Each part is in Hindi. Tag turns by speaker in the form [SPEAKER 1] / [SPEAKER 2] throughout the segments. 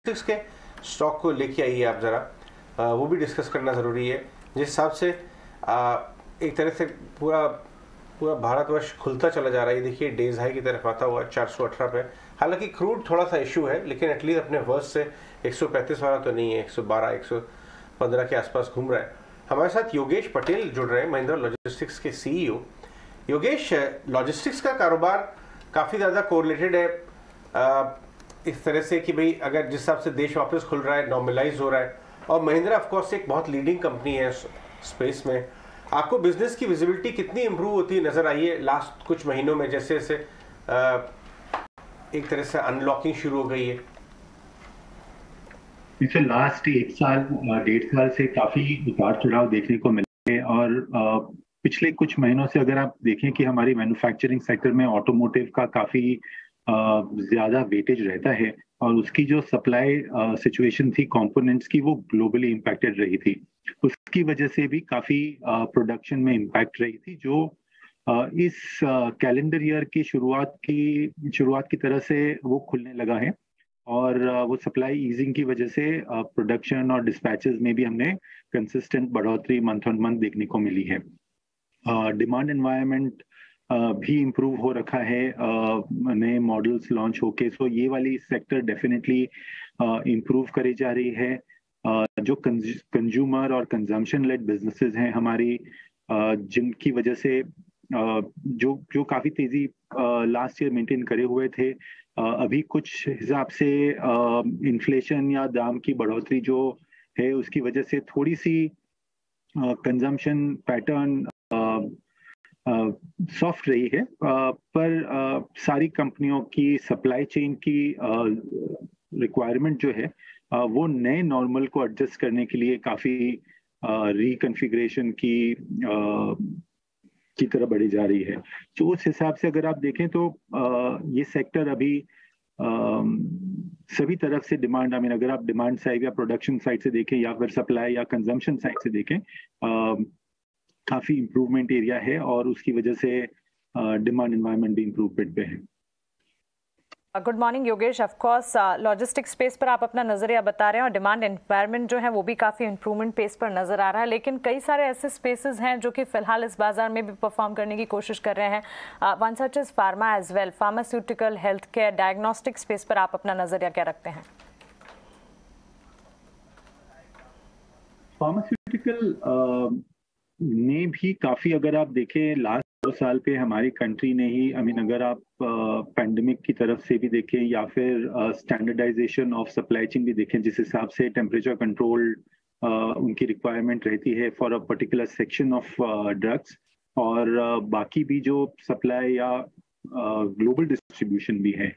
[SPEAKER 1] लॉजिस्टिक्स के स्टॉक को लेके आइए आप ज़रा, वो भी डिस्कस करना ज़रूरी है। जिस हिसाब से एक तरह से पूरा भारतवर्ष खुलता चला जा रहा है। ये देखिए डेज हाई की तरफ आता हुआ 418 पे। हालांकि क्रूड थोड़ा सा इशू है, लेकिन एटलीस्ट अपने वर्स्ट से 135 वाला तो नहीं है, 112 115 के आसपास घूम रहा है। हमारे साथ योगेश पटेल जुड़ रहे हैं, महिंद्रा लॉजिस्टिक्स के सीईओ। योगेश, लॉजिस्टिक्स का कारोबार काफ़ी ज़्यादा कोरिलेटेड है इस तरह से कि भाई अगर जिस हिसाब से देश वापस खुल रहा है, नॉर्मलाइज हो रहा है, और महिंद्रा ऑफ कोर्स एक बहुत लीडिंग कंपनी है स्पेस में। आपको बिजनेस की विजिबिलिटी कितनी इंप्रूव होती नजर आई है लास्ट कुछ महीनों में, जैसे जैसे एक तरह से अनलॉकिंग शुरू हो गई है?
[SPEAKER 2] इसे लास्ट 1 साल 1.5 साल से काफी उतार चढ़ाव देखने को मिले हैं। और पिछले कुछ महीनों से अगर आप देखें कि हमारी मैन्युफैक्चरिंग सेक्टर में ऑटोमोटिव का काफी ज्यादा वेटेज रहता है, और उसकी जो सप्लाई सिचुएशन थी कंपोनेंट्स की, वो ग्लोबली इम्पैक्टेड रही थी। उसकी वजह से भी काफी प्रोडक्शन में इम्पैक्ट रही थी, जो इस कैलेंडर ईयर की शुरुआत की तरह से वो खुलने लगा है। और वो सप्लाई ईजिंग की वजह से प्रोडक्शन और डिस्पैचेस में भी हमने कंसिस्टेंट बढ़ोतरी मंथ ऑन मंथ देखने को मिली है। डिमांड एनवायरनमेंट भी इम्प्रूव हो रखा है नए मॉडल्स लॉन्च होके। सो ये वाली सेक्टर डेफिनेटली इम्प्रूव करी जा रही है। जो कंज्यूमर और कंजम्पशन लेड बिजनेसेस हैं हमारी, जिनकी वजह से जो काफी तेजी लास्ट ईयर मेंटेन करे हुए थे, अभी कुछ हिसाब से इन्फ्लेशन या दाम की बढ़ोतरी जो है उसकी वजह से थोड़ी सी कंजम्पशन पैटर्न सॉफ्ट रही है। पर सारी कंपनियों की सप्लाई चेन की रिक्वायरमेंट जो है वो नए नॉर्मल को एडजस्ट करने के लिए काफी रिकन्फिग्रेशन की तरह बढ़ी जा रही है। तो उस हिसाब से अगर आप देखें तो ये सेक्टर अभी सभी तरफ से डिमांड, अगर आप डिमांड साइड या प्रोडक्शन साइड से देखें या फिर सप्लाई या कंजम्पशन साइड से देखें, काफी इम्प्रूवमेंट एरिया है, और उसकी वजह से डिमांड एनवायरनमेंट भी इम्प्रूवमेंट पे है।
[SPEAKER 3] Good morning Yogesh. Of course logistics space पर आप अपना नजरिया बता रहे हैं और डिमांड एनवायरनमेंट जो है वो भी काफ़ी इंप्रूवमेंट पेस पर नजर आ रहा है, लेकिन कई सारे ऐसे स्पेसेस हैं जो कि फिलहाल इस बाजार में भी परफॉर्म करने की कोशिश कर रहे हैं। One such is pharma as well, pharmaceutical, health care, diagnostic space पर आप अपना नजरिया क्या रखते हैं?
[SPEAKER 2] फार्मास्यूटिकल ने भी काफी, अगर आप देखें लास्ट 2 साल पे हमारी कंट्री ने ही, अगर आप पैंडेमिक की तरफ से भी देखें या फिर स्टैंडर्डाइजेशन ऑफ सप्लाई चेन भी देखें, जिस हिसाब से टेम्परेचर कंट्रोल उनकी रिक्वायरमेंट रहती है for a particular section of drugs, और बाकी भी जो सप्लाई या ग्लोबल डिस्ट्रीब्यूशन भी है,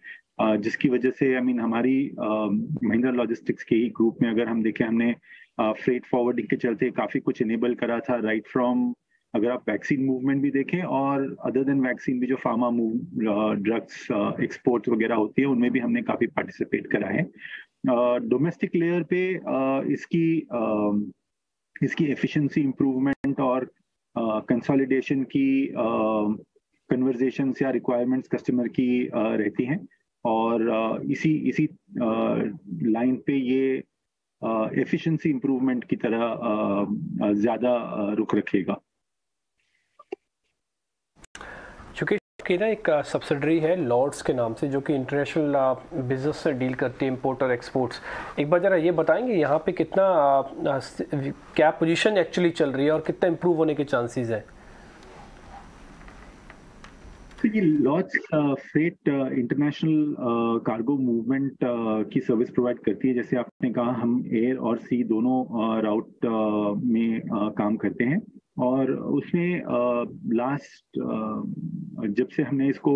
[SPEAKER 2] जिसकी वजह से हमारी महिंद्रा लॉजिस्टिक्स के ही ग्रुप में अगर हम देखें, हमने फ्रेट फॉरवर्डिंग के चलते काफी कुछ इनेबल करा था, राइट फ्रॉम अगर आप वैक्सीन मूवमेंट भी देखें, और अदर देन वैक्सीन भी जो फार्मा ड्रग्स एक्सपोर्ट वगैरह होती है उनमें भी हमने काफी पार्टिसिपेट करा है। डोमेस्टिक लेयर पे इसकी एफिशिएंसी इम्प्रूवमेंट और कंसोलिडेशन की कन्वर्जेशंस या रिक्वायरमेंट्स कस्टमर की रहती हैं, और इसी लाइन पे ये एफिशिएंसी इम्प्रूवमेंट की तरह ज्यादा रुख रखेगा।
[SPEAKER 4] चूँकि ना एक सब्सिडरी है लॉर्ड्स के नाम से, जो कि इंटरनेशनल बिजनेस से डील करती है, इम्पोर्ट और एक्सपोर्ट्स। एक बार ज़रा ये बताएंगे यहाँ पे कितना क्या पोजीशन एक्चुअली चल रही है और कितना इम्प्रूव होने के चांसेस हैं?
[SPEAKER 2] तो ये Lords freight international cargo movement की सर्विस प्रोवाइड करती है। जैसे आपने कहा, हम एयर और सी दोनों राउट में काम करते हैं, और उसमें लास्ट जब से हमने इसको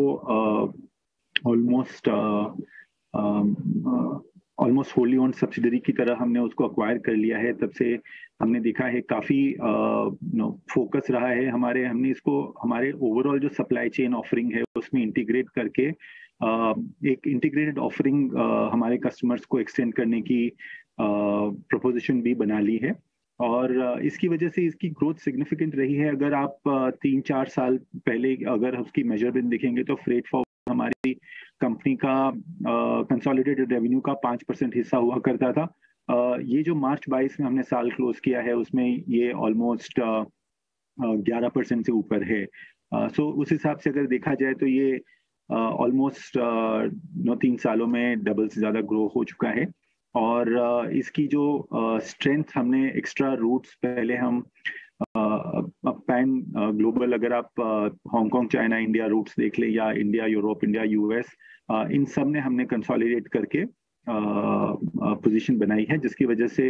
[SPEAKER 2] ऑलमोस्ट होली ओन्ड सब्सिडरी की तरह हमने उसको अक्वायर कर लिया है, तब से हमने देखा है काफी फोकस रहा है हमने इसको हमारे ओवरऑल जो सप्लाई चेन ऑफरिंग है उसमें इंटीग्रेट करके एक इंटीग्रेटेड ऑफरिंग हमारे कस्टमर्स को एक्सटेंड करने की प्रपोजिशन भी बना ली है, और इसकी वजह से इसकी ग्रोथ सिग्निफिकेंट रही है। अगर आप 3-4 साल पहले अगर उसकी मेजरमेंट देखेंगे तो फ्रेट हमारी कंपनी का कंसोलिडेटेड रेवेन्यू का 5% हिस्सा हुआ करता था। ये जो मार्च 22 में हमने साल क्लोज किया है उसमें ये ऑलमोस्ट 11% से ऊपर है। सो उस हिसाब से अगर देखा जाए तो ये ऑलमोस्ट 3 सालों में डबल से ज़्यादा ग्रो हो चुका है। और इसकी जो स्ट्रेंथ हमने एक्स्ट्रा रूट्स पहले हम पैन ग्लोबल, अगर आप हांगकांग, चाइना, इंडिया रूट्स देख ले या इंडिया, यूरोप, इंडिया, यूएस, इन सब ने हमने कंसोलिडेट करके पोजीशन बनाई है, जिसकी वजह से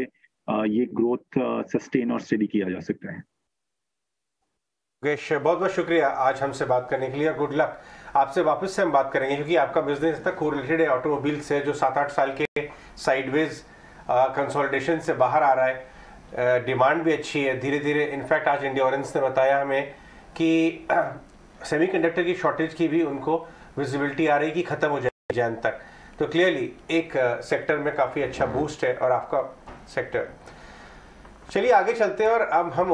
[SPEAKER 2] ये ग्रोथ सस्टेन और स्टेडी किया जा सकता है।
[SPEAKER 1] योगेश, बहुत बहुत शुक्रिया आज हमसे बात करने के लिए और गुड लक। आपसे वापस से हम बात करेंगे क्योंकि आपका बिजनेस तक कोरिलेटेड है ऑटोमोबाइल से, जो 7-8 साल के साइडवेज कंसोलिडेशन से बाहर आ रहा है। डिमांड भी अच्छी है धीरे धीरे। इनफैक्ट आज इंड्योरेंस ने बताया हमें कि सेमीकंडक्टर की शॉर्टेज की भी उनको विजिबिलिटी आ रही कि खत्म हो जाएगी जैन तक। तो क्लियरली एक सेक्टर में काफ़ी अच्छा बूस्ट है और आपका सेक्टर। चलिए आगे चलते हैं और अब हम